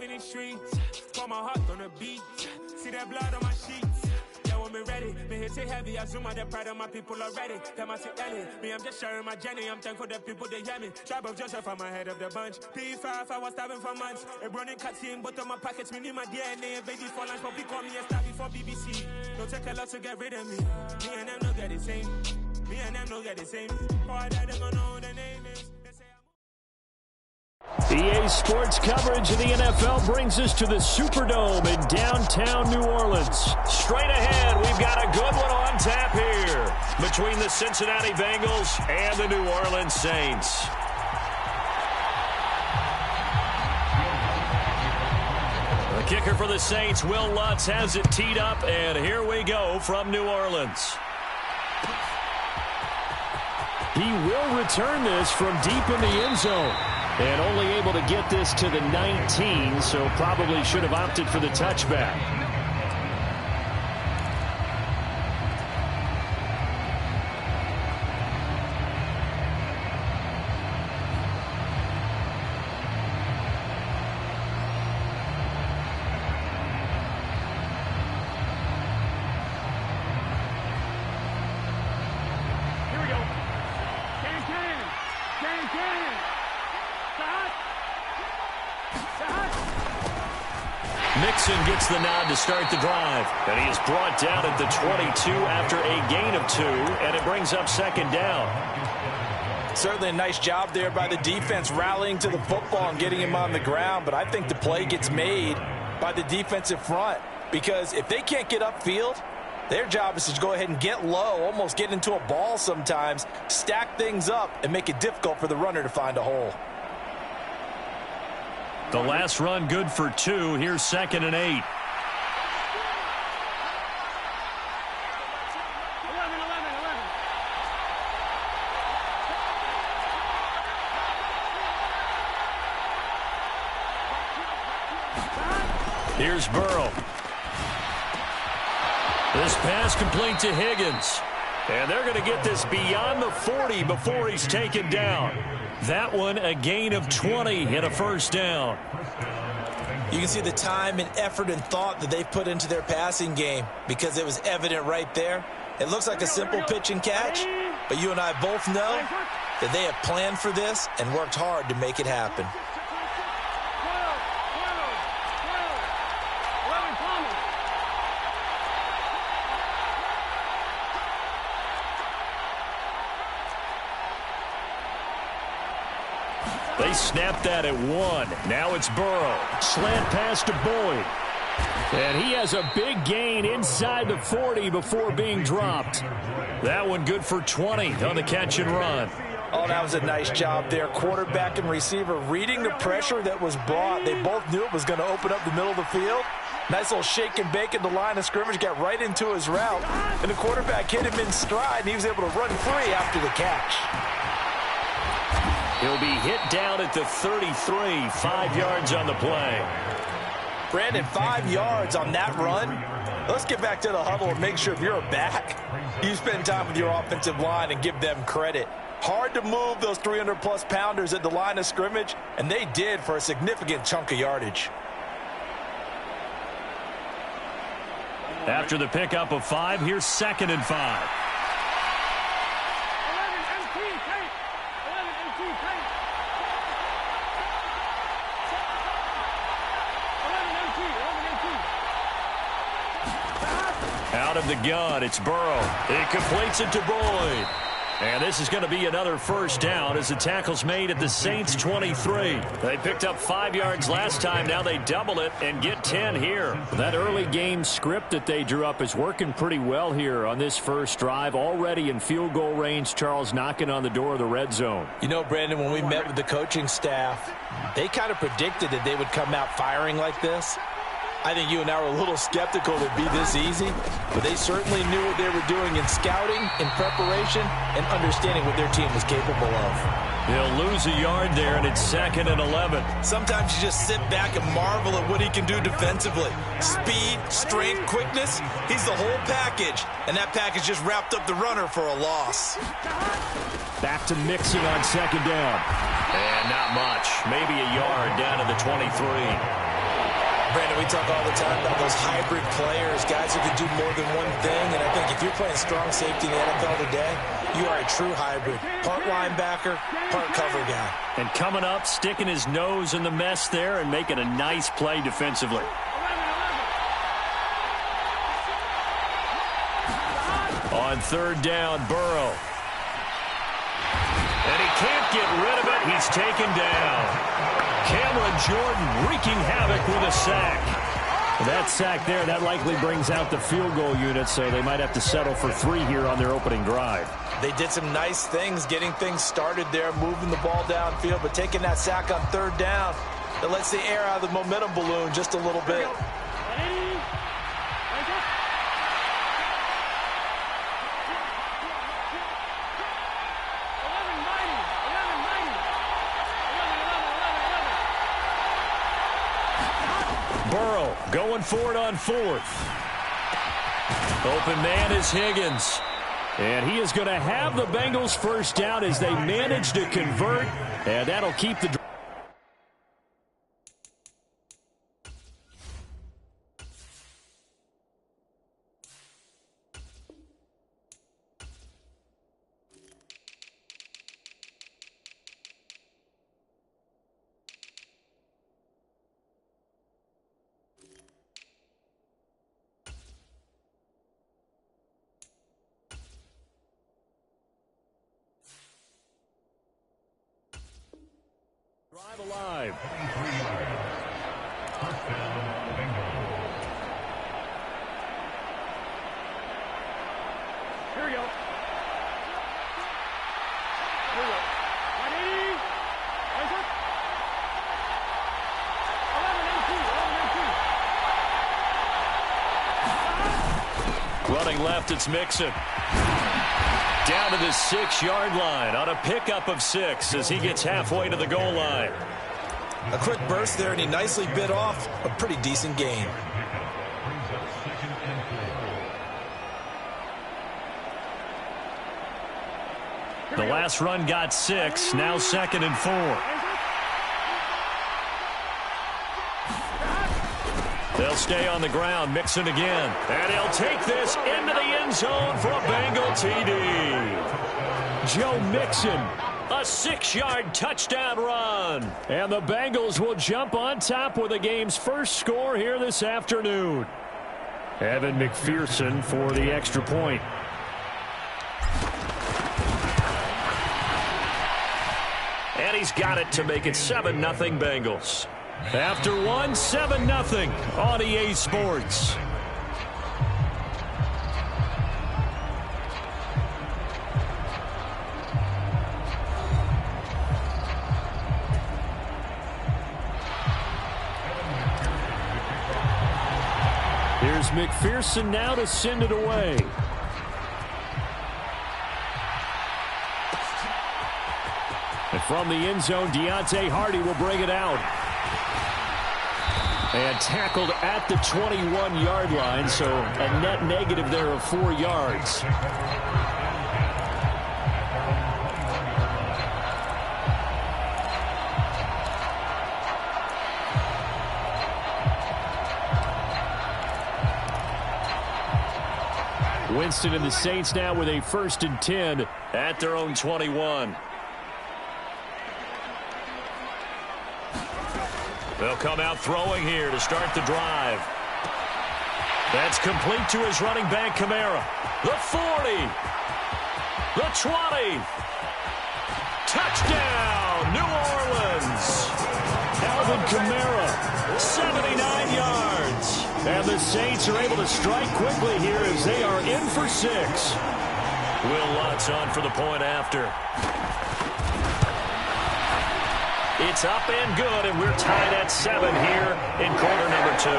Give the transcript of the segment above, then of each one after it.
in the streets. Pour my heart on the beat. See that blood on my sheets. Yeah, when me ready, me hit it heavy. I zoom out the pride of my people already. Them I say Ellie, me I'm just sharing my journey. I'm thankful that people they hear me. Tribe of Joseph, I'm ahead of the bunch. P5, I was starving for months. A running cutscene, but on my pockets, me need my DNA. Baby for lunch, but call me a star before BBC. Don't take a lot to get rid of me. Me and them no get the same. Me and them no get the same. Boy, that they gonna know who the name is. EA Sports coverage of the NFL brings us to the Superdome in downtown New Orleans. Straight ahead, we've got a good one on tap here between the Cincinnati Bengals and the New Orleans Saints. The kicker for the Saints, Will Lutz, has it teed up, and here we go from New Orleans. He will return this from deep in the end zone. And only able to get this to the 19, so probably should have opted for the touchback. Here we go. Can. Mixon gets the nod to start the drive, and he is brought down at the 22 after a gain of 2, and it brings up second down. Certainly a nice job there by the defense rallying to the football and getting him on the ground, but I think the play gets made by the defensive front because if they can't get upfield, their job is to go ahead and get low, almost get into a ball sometimes, stack things up, and make it difficult for the runner to find a hole. The last run good for 2. Here's 2nd and 8. 11. Here's Burrow. This pass complete to Higgins. And they're going to get this beyond the 40 before he's taken down. That one a gain of 20 and a first down. You can see the time and effort and thought that they've put into their passing game because it was evident right there. It looks like a simple pitch and catch, but you and I both know that they have planned for this and worked hard to make it happen. They snapped that at 1. Now it's Burrow. Slant pass to Boyd. And he has a big gain inside the 40 before being dropped. That one good for 20 on the catch and run. Oh, that was a nice job there. Quarterback and receiver reading the pressure that was brought. They both knew it was going to open up the middle of the field. Nice little shake and bake at the line of scrimmage, got right into his route. And the quarterback hit him in stride, and he was able to run free after the catch. He'll be hit down at the 33, 5 yards on the play. Brandon, 5 yards on that run. Let's get back to the huddle and make sure if you're a back, you spend time with your offensive line and give them credit. Hard to move those 300-plus pounders at the line of scrimmage, and they did for a significant chunk of yardage. After the pickup of 5, here's 2nd and 5. Out of the gun, it's Burrow. He completes it to Boyd. And this is going to be another first down as the tackle's made at the Saints' 23. They picked up 5 yards last time. Now they double it and get 10 here. That early game script that they drew up is working pretty well here on this first drive. Already in field goal range, Charles knocking on the door of the red zone. You know, Brandon, when we met with the coaching staff, they kind of predicted that they would come out firing like this. I think you and I were a little skeptical it would be this easy, but they certainly knew what they were doing in scouting, in preparation, and understanding what their team was capable of. They'll lose a yard there, and it's 2nd and 11. Sometimes you just sit back and marvel at what he can do defensively. Speed, strength, quickness, he's the whole package, and that package just wrapped up the runner for a loss. Back to Mixon on 2nd down. And not much. Maybe a yard down to the 23. Brandon, we talk all the time about those hybrid players, guys who can do more than one thing, and I think if you're playing strong safety in the NFL today, you are a true hybrid. Part linebacker, part cover guy. And coming up, sticking his nose in the mess there and making a nice play defensively. On third down, Burrow. And he can't get rid of it. He's taken down. Cameron Jordan wreaking havoc with a sack. That sack there, that likely brings out the field goal unit, so they might have to settle for 3 here on their opening drive. They did some nice things, getting things started there, moving the ball downfield, but taking that sack on third down, it lets the air out of the momentum balloon just a little bit. Burrow going for it on fourth. Open man is Higgins. And he is going to have the Bengals first down as they manage to convert. And that'll keep the drive alive. Here we go. Here we go. 180. Rise up. 11-18. 11-18. running left, it's Mixon. Down to the 6-yard line on a pickup of 6 as he gets halfway to the goal line. A quick burst there, and he nicely bit off a pretty decent gain. The last run got 6, now 2nd and 4. They'll stay on the ground, Mixon again. And he'll take this into the end zone for a Bengal TD. Joe Mixon, a 6-yard touchdown run. And the Bengals will jump on top with the game's first score here this afternoon. Evan McPherson for the extra point. And he's got it to make it 7-0 Bengals. After one, 7-0 on EA Sports. Here's McPherson now to send it away. And from the end zone, Deontay Hardy will bring it out. And tackled at the 21-yard line, so a net negative there of 4 yards. Winston and the Saints now with a 1st and 10 at their own 21. They'll come out throwing here to start the drive. That's complete to his running back, Kamara. The 40. The 20. Touchdown, New Orleans. Alvin Kamara, 79 yards. And the Saints are able to strike quickly here as they are in for 6. Will Lutz on for the point after. It's up and good, and we're tied at 7 here in quarter number 2.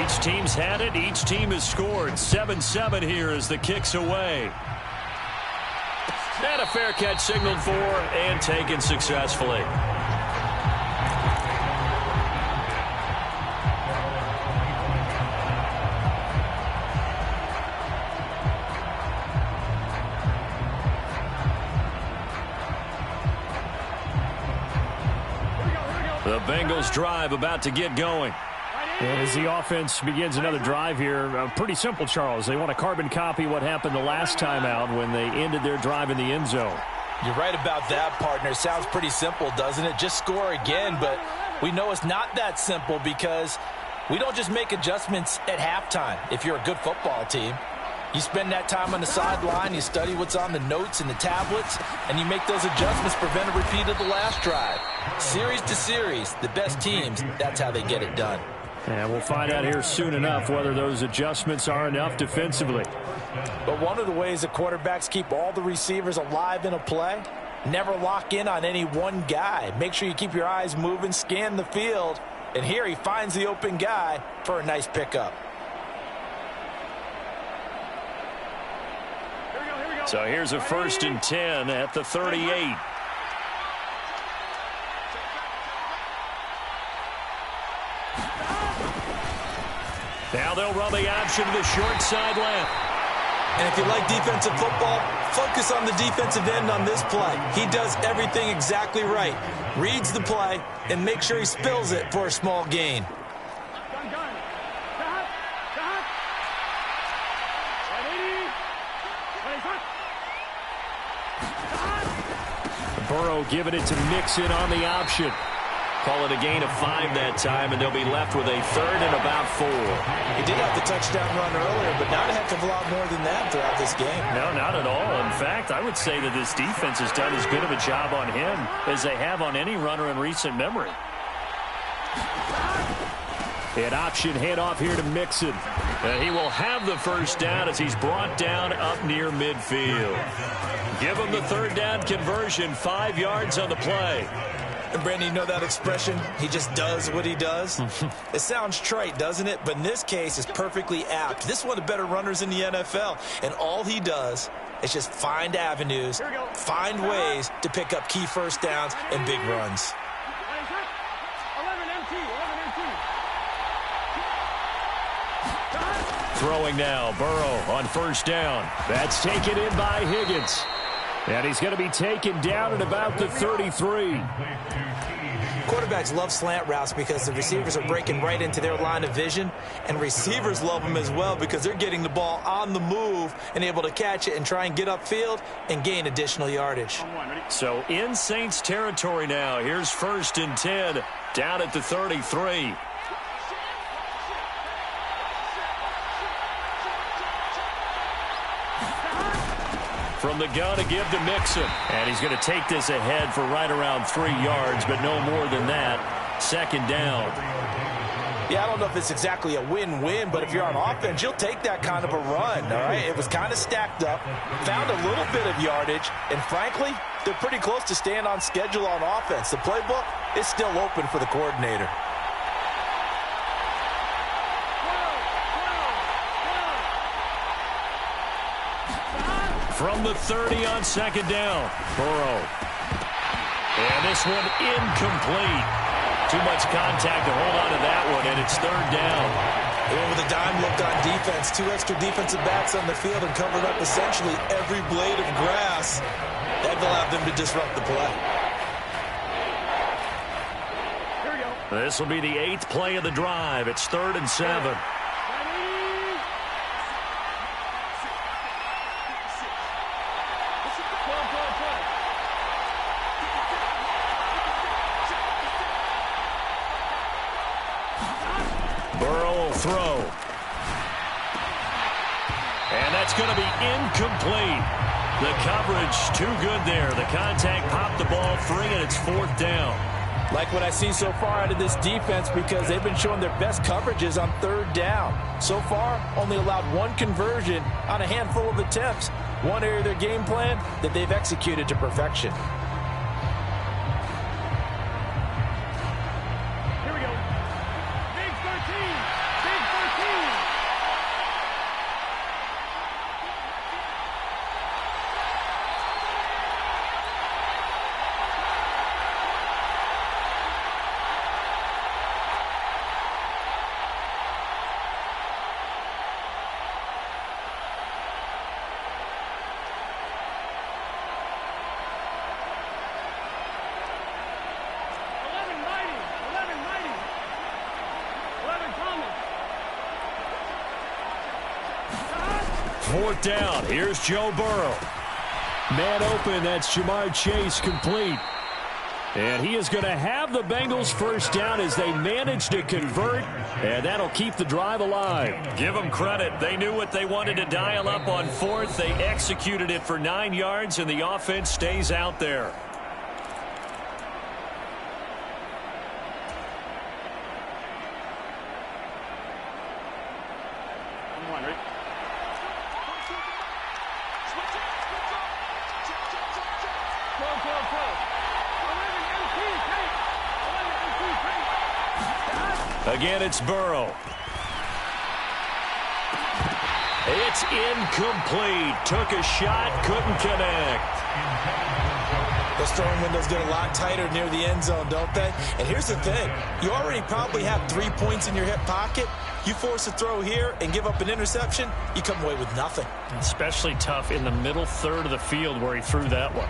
Each team's had it. Each team has scored. 7-7 here as the kick's away. And a fair catch signaled for and taken successfully. The Bengals drive about to get going. And as the offense begins another drive here, pretty simple, Charles. They want to carbon copy what happened the last time out when they ended their drive in the end zone. You're right about that, partner. Sounds pretty simple, doesn't it? Just score again, but we know it's not that simple because we don't just make adjustments at halftime if you're a good football team. You spend that time on the sideline, you study what's on the notes and the tablets, and you make those adjustments, prevent a repeat of the last drive. Series to series, the best teams, that's how they get it done. And we'll find out here soon enough whether those adjustments are enough defensively. But one of the ways the quarterbacks keep all the receivers alive in a play, never lock in on any one guy. Make sure you keep your eyes moving, scan the field, and here he finds the open guy for a nice pickup. So here's a 1st and 10 at the 38. Now they'll run the option to the short sideline. And if you like defensive football, focus on the defensive end on this play. He does everything exactly right. Reads the play and makes sure he spills it for a small gain. Burrow giving it to Mixon on the option. Call it a gain of 5 that time, and they'll be left with a 3rd and about 4. He did have the touchdown run earlier, but not a heck of a lot more than that throughout this game. No, not at all. In fact, I would say that this defense has done as good of a job on him as they have on any runner in recent memory. An option handoff here to Mixon. He will have the 1st down as he's brought down up near midfield. Give him the 3rd down conversion, 5 yards on the play. And Brandon, you know that expression? He just does what he does? It sounds trite, doesn't it? But in this case, it's perfectly apt. This is one of the better runners in the NFL. And all he does is just find avenues, find ways to pick up key 1st downs and big runs. Throwing now, Burrow on 1st down. That's taken in by Higgins. And he's going to be taken down at about the 33. Quarterbacks love slant routes because the receivers are breaking right into their line of vision, and receivers love them as well because they're getting the ball on the move and able to catch it and try and get upfield and gain additional yardage. So in Saints territory now, here's 1st and 10 down at the 33. From the gun to give to Mixon. And he's going to take this ahead for right around 3 yards, but no more than that. 2nd down. Yeah, I don't know if it's exactly a win-win, but if you're on offense, you'll take that kind of a run, all right? It was kind of stacked up, found a little bit of yardage, and frankly, they're pretty close to staying on schedule on offense. The playbook is still open for the coordinator. From the 30 on 2nd down, Burrow. And this one incomplete. Too much contact to hold on to that one, and it's 3rd down. They went with a dime look on defense. 2 extra defensive backs on the field and covered up essentially every blade of grass. That allowed them to disrupt the play. This will be the 8th play of the drive. It's 3rd and 7. Throw. And that's going to be incomplete. The coverage too good there. The contact popped the ball free, and it's 4th down. Like what I see so far out of this defense because they've been showing their best coverages on 3rd down. So far, only allowed 1 conversion on a handful of attempts. One area of their game plan that they've executed to perfection. 4th down. Here's Joe Burrow. Man open, that's Jamar Chase complete. And he is going to have the Bengals first down as they manage to convert, and that'll keep the drive alive. Give them credit. They knew what they wanted to dial up on 4th. They executed it for 9 yards, and the offense stays out there. Again, it's Burrow. It's incomplete. Took a shot, couldn't connect. Those throwing windows get a lot tighter near the end zone, don't they? And here's the thing. You already probably have 3 points in your hip pocket. You force a throw here and give up an interception, you come away with nothing. Especially tough in the middle third of the field where he threw that one.